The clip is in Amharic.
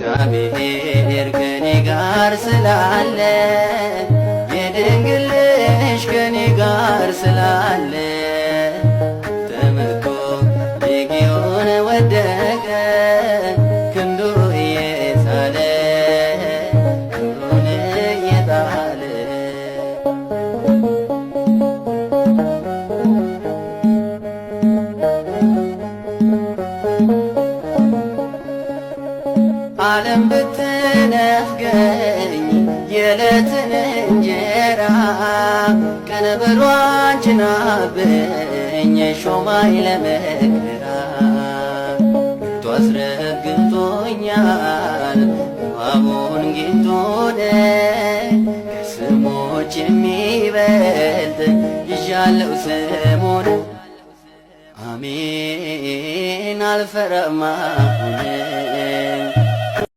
እግዚአብሔር ከኔ ጋር ስላለ የድንግል ልጅ ከኔ ጋር ስላለ ተመቶ ሌጊዮን ወደቀ ክንዱ እየሳለ ክብሩን እየጣለ ዓለም ብትነፍገኝ የዕለትን እንጀራ ቀንበሯ አንቺን አብኝ ሾማይ ለመከራ ገብቶ አስረግጦኛል እባቡን ጊንጡን ከስሞች የሚበልጥ ይዣለው ስሙን አሜን አልፈራም አሁን